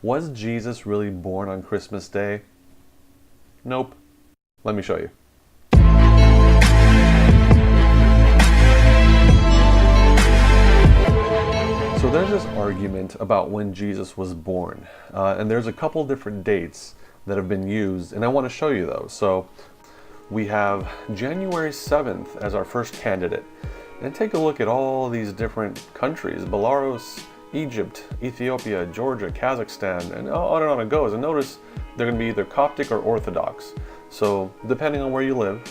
Was Jesus really born on Christmas Day? Nope. Let me show you. So there's this argument about when Jesus was born, and there's a couple different dates that have been used, and I want to show you those. So we have January 7th as our first candidate, and take a look at all these different countries: Belarus, Egypt, Ethiopia, Georgia, Kazakhstan, and on it goes. And notice they're going to be either Coptic or Orthodox. So depending on where you live,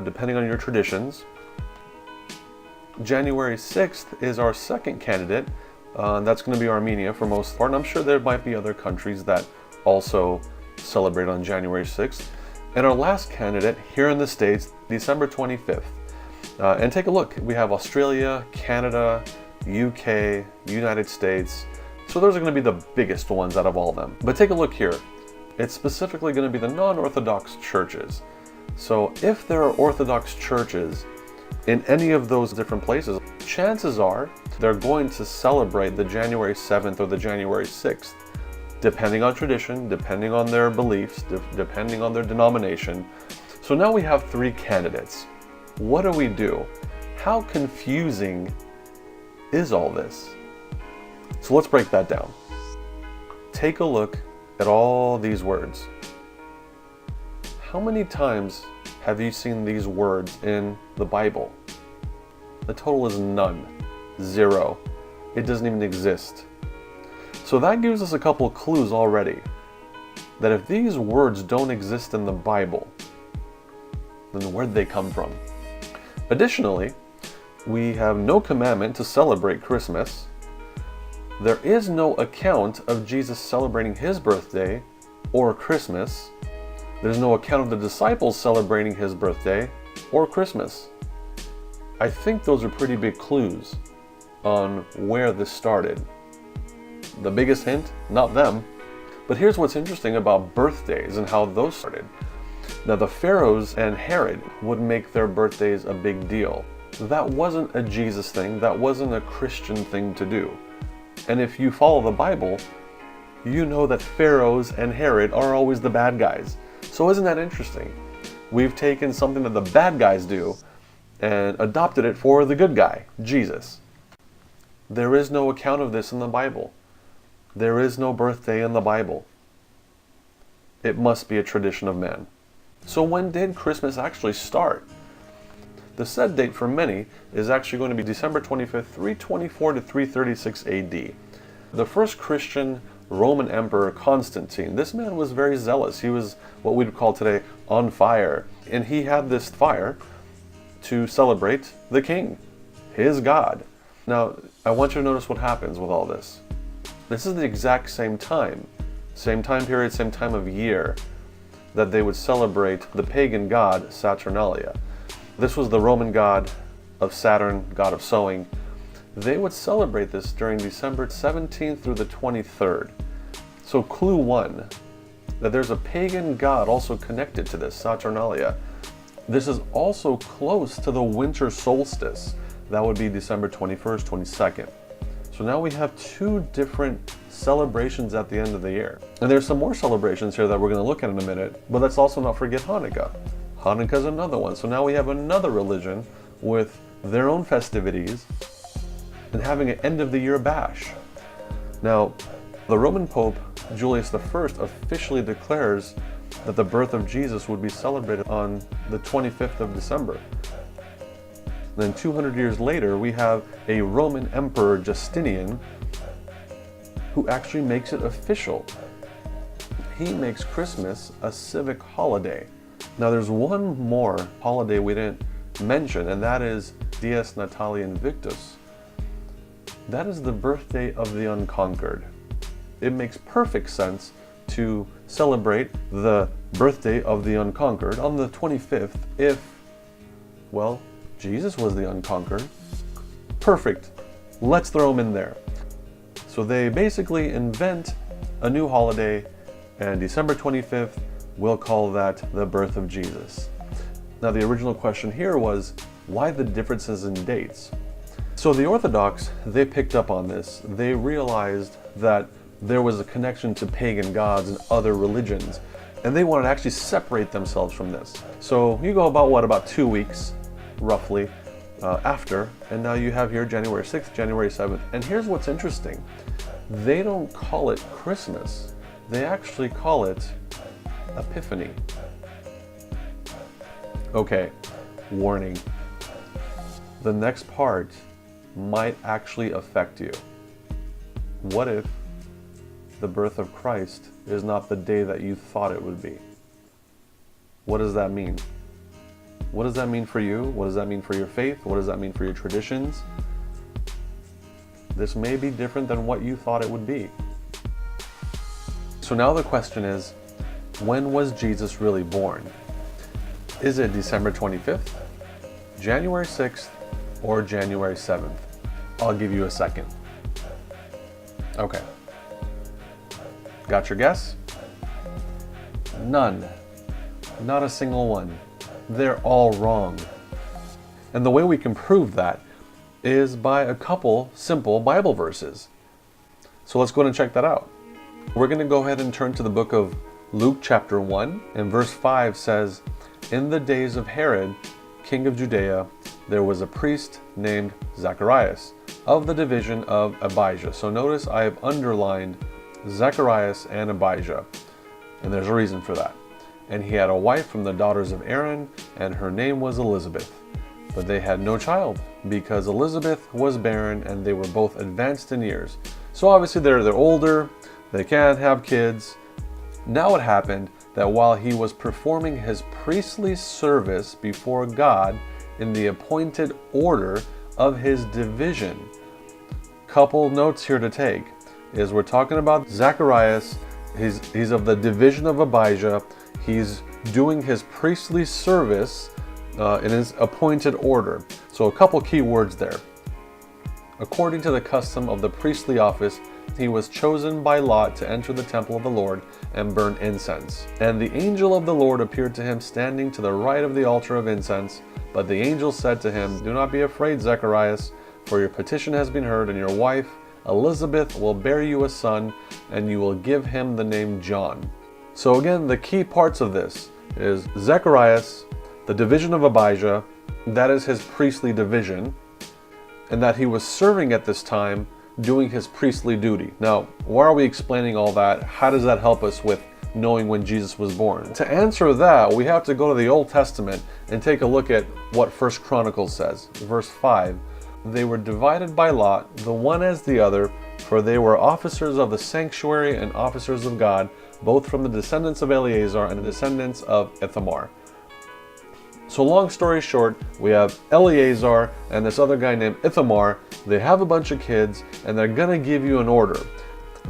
depending on your traditions. January 6th is our second candidate. That's going to be Armenia for most part, and I'm sure there might be other countries that also celebrate on January 6th. And our last candidate here in the States, December 25th. And take a look, we have Australia, Canada, UK, United States. So those are going to be the biggest ones out of all of them. But take a look here. It's specifically going to be the non-Orthodox churches. So if there are Orthodox churches in any of those different places, chances are they're going to celebrate the January 7th or the January 6th, depending on tradition, depending on their beliefs, depending on their denomination. So now we have three candidates. What do we do? How confusing is all this? So let's break that down. Take a look at all these words. How many times have you seen these words in the Bible? The total is none. 0. It doesn't even exist. So that gives us a couple clues already, that if these words don't exist in the Bible, then where'd they come from? Additionally, we have no commandment to celebrate Christmas. There is no account of Jesus celebrating his birthday or Christmas. There's no account of the disciples celebrating his birthday or Christmas. I think those are pretty big clues on where this started. The biggest hint? Not them. But here's what's interesting about birthdays and how those started. Now, the pharaohs and Herod would make their birthdays a big deal. That wasn't a Jesus thing. That wasn't a Christian thing to do. And if you follow the Bible, you know that pharaohs and Herod are always the bad guys. So isn't that interesting? We've taken something that the bad guys do and adopted it for the good guy, Jesus. There is no account of this in the Bible. There is no birthday in the Bible. It must be a tradition of man. So when did Christmas actually start? The set date for many is actually going to be December 25th, 324 to 336 AD. The first Christian Roman Emperor Constantine, this man was very zealous. He was what we'd call today on fire. And he had this fire to celebrate the king, his God. Now, I want you to notice what happens with all this. This is the exact same time period, same time of year that they would celebrate the pagan god Saturnalia. This was the Roman god of Saturn, god of sowing. They would celebrate this during December 17th through the 23rd. So clue one, that there's a pagan god also connected to this, Saturnalia. This is also close to the winter solstice. That would be December 21st, 22nd. So now we have two different celebrations at the end of the year. And there's some more celebrations here that we're going to look at in a minute, but let's also not forget Hanukkah. Hanukkah is another one. So now we have another religion with their own festivities and having an end of the year bash. Now, the Roman Pope Julius I officially declares that the birth of Jesus would be celebrated on the 25th of December. Then 200 years later, we have a Roman Emperor Justinian who actually makes it official. He makes Christmas a civic holiday. Now there's one more holiday we didn't mention, and that is Dies Natalis Invictus. That is the birthday of the unconquered. It makes perfect sense to celebrate the birthday of the unconquered on the 25th if, well, Jesus was the unconquered. Perfect. Let's throw him in there. So they basically invent a new holiday, and December 25th, we'll call that the birth of Jesus. Now the original question here was, why the differences in dates? So the Orthodox, they picked up on this. They realized that there was a connection to pagan gods and other religions, and they wanted to actually separate themselves from this. So you go about 2 weeks, roughly, after, and now you have here January 6th, January 7th, and here's what's interesting. They don't call it Christmas. They actually call it Epiphany. Okay, warning. The next part might actually affect you. What if the birth of Christ is not the day that you thought it would be? What does that mean? What does that mean for you? What does that mean for your faith? What does that mean for your traditions? This may be different than what you thought it would be. So now the question is, when was Jesus really born? Is it December 25th, January 6th, or January 7th? I'll give you a second. Okay. Got your guess? None. Not a single one. They're all wrong. And the way we can prove that is by a couple simple Bible verses. So let's go ahead and check that out. We're going to go ahead and turn to the book of Luke chapter 1, and verse 5 says, "In the days of Herod, king of Judea, there was a priest named Zacharias of the division of Abijah." So notice I have underlined Zacharias and Abijah, and there's a reason for that. "And he had a wife from the daughters of Aaron, and her name was Elizabeth. But they had no child, because Elizabeth was barren, and they were both advanced in years." So obviously they're older, they can't have kids. Now it happened that while he was performing his priestly service before God in the appointed order of his division. Couple notes here to take is we're talking about Zacharias. He's of the division of Abijah. He's doing his priestly service in his appointed order. So a couple key words there. According to the custom of the priestly office, he was chosen by lot to enter the temple of the Lord and burn incense. "And the angel of the Lord appeared to him standing to the right of the altar of incense. But the angel said to him, 'Do not be afraid, Zacharias, for your petition has been heard, and your wife Elizabeth will bear you a son, and you will give him the name John.'" So again, the key parts of this is Zacharias, the division of Abijah, that is his priestly division, and that he was serving at this time doing his priestly duty. Now, why are we explaining all that? How does that help us with knowing when Jesus was born? To answer that, we have to go to the Old Testament and take a look at what 1 Chronicles says. Verse 5, "They were divided by lot, the one as the other, for they were officers of the sanctuary and officers of God, both from the descendants of Eleazar and the descendants of Ithamar." So long story short, we have Eleazar and this other guy named Ithamar. They have a bunch of kids, and they're going to give you an order.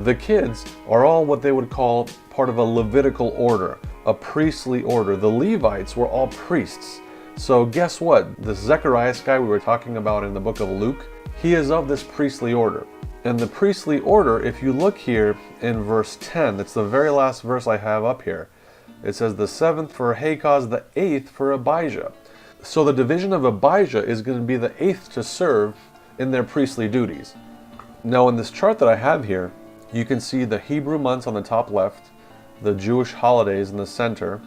The kids are all what they would call part of a Levitical order, a priestly order. The Levites were all priests. So guess what? This Zacharias guy we were talking about in the book of Luke, he is of this priestly order. And the priestly order, if you look here in verse 10, it's the very last verse I have up here. It says the 7th for Hakaz, the 8th for Abijah. So the division of Abijah is going to be the 8th to serve in their priestly duties. Now in this chart that I have here, you can see the Hebrew months on the top left, the Jewish holidays in the center,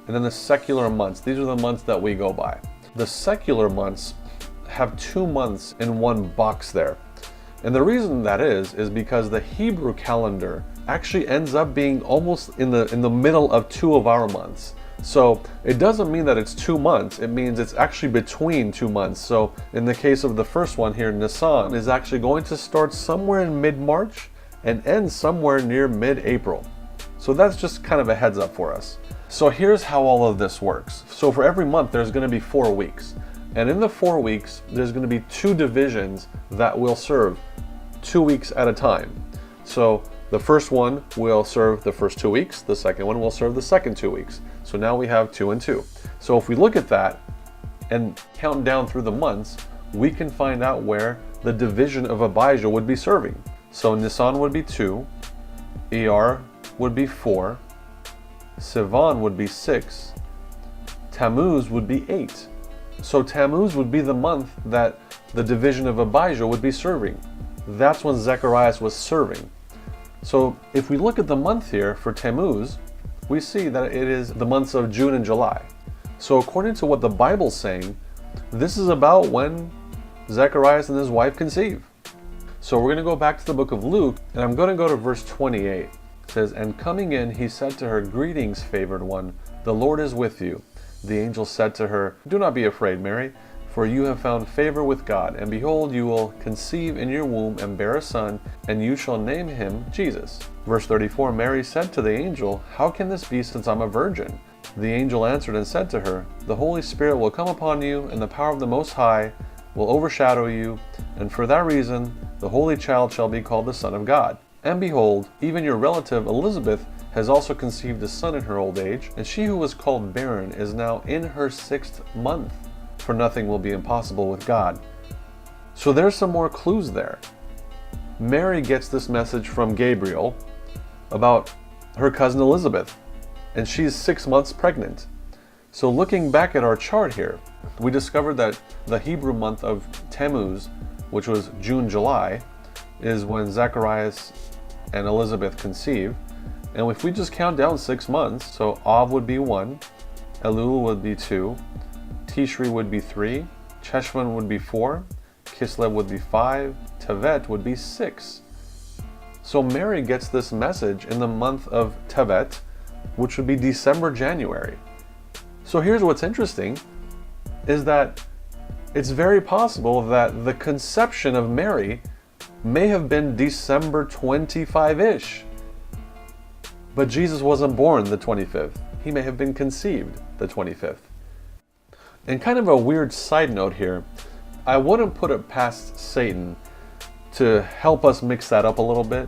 and then the secular months. These are the months that we go by. The secular months have 2 months in one box there. And the reason that is because the Hebrew calendar actually ends up being almost in the middle of 2 of our months. So it doesn't mean that it's 2 months, it means it's actually between 2 months. So in the case of the first one here, Nisan is actually going to start somewhere in mid-March and end somewhere near mid-April. So that's just kind of a heads up for us. So here's how all of this works. So for every month there's going to be 4 weeks. And in the 4 weeks, there's going to be 2 divisions that will serve 2 weeks at a time. So the first one will serve the first 2 weeks, the second one will serve the second 2 weeks. So now we have 2 and 2. So if we look at that and count down through the months, we can find out where the division of Abijah would be serving. So Nisan would be 2, Iyar would be 4, Sivan would be 6, Tammuz would be 8. So Tammuz would be the month that the division of Abijah would be serving. That's when Zacharias was serving. So if we look at the month here for Tammuz, we see that it is the months of June and July. So according to what the Bible's saying, this is about when Zacharias and his wife conceive. So we're going to go back to the book of Luke, and I'm going to go to verse 28. It says, "And coming in, he said to her, 'Greetings, favored one, the Lord is with you.' The angel said to her, 'Do not be afraid, Mary, for you have found favor with God, and behold, you will conceive in your womb and bear a son, and you shall name him Jesus.'" Verse 34, "Mary said to the angel, 'How can this be, since I'm a virgin?' The angel answered and said to her, 'The Holy Spirit will come upon you, and the power of the Most High will overshadow you, and for that reason the Holy Child shall be called the Son of God. And behold, even your relative Elizabeth has also conceived a son in her old age, and she who was called barren is now in her 6th month, for nothing will be impossible with God.'" So there's some more clues there. Mary gets this message from Gabriel about her cousin Elizabeth, and she's 6 months pregnant. So looking back at our chart here, we discovered that the Hebrew month of Tammuz, which was June, July, is when Zacharias and Elizabeth conceived. And if we just count down 6 months, so Av would be 1, Elul would be 2, Tishri would be 3, Cheshvan would be 4, Kislev would be 5, Tevet would be 6. So Mary gets this message in the month of Tevet, which would be December, January. So here's what's interesting, is that it's very possible that the conception of Mary may have been December 25-ish. But Jesus wasn't born the 25th. He may have been conceived the 25th. And kind of a weird side note here, I wouldn't put it past Satan to help us mix that up a little bit,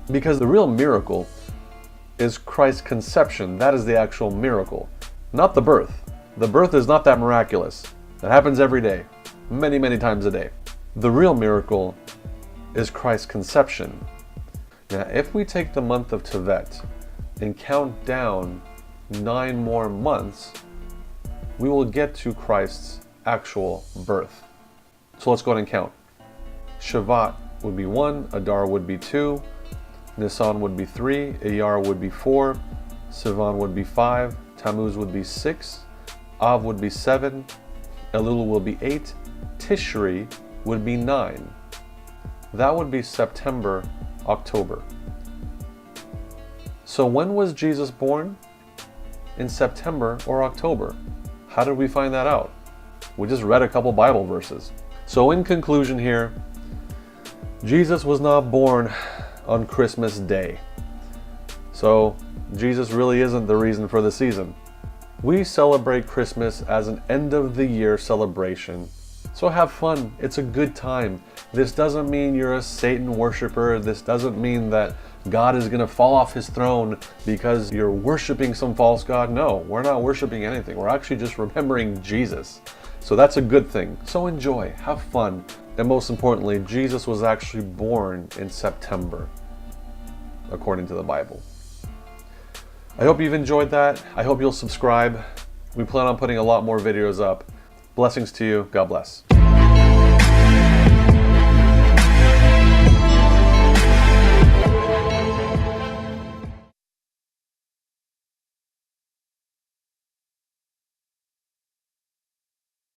because the real miracle is Christ's conception. That is the actual miracle, not the birth. The birth is not that miraculous. That happens every day, many, many times a day. The real miracle is Christ's conception. Now, if we take the month of Tevet and count down 9 more months, we will get to Christ's actual birth. So let's go ahead and count. Shavat would be 1, Adar would be 2, Nisan would be 3, Iyar would be 4, Sivan would be 5, Tammuz would be 6, Av would be 7, Elul will be 8, Tishri would be 9. That would be September, October. So when was Jesus born? In September or October. How did we find that out? We just read a couple Bible verses. So in conclusion here, Jesus was not born on Christmas Day. So Jesus really isn't the reason for the season. We celebrate Christmas as an end of the year celebration. So have fun. It's a good time. This doesn't mean you're a Satan worshiper. This doesn't mean that God is going to fall off his throne because you're worshiping some false god. No, we're not worshiping anything. We're actually just remembering Jesus. So that's a good thing. So enjoy, have fun. And most importantly, Jesus was actually born in September, according to the Bible. I hope you've enjoyed that. I hope you'll subscribe. We plan on putting a lot more videos up. Blessings to you. God bless.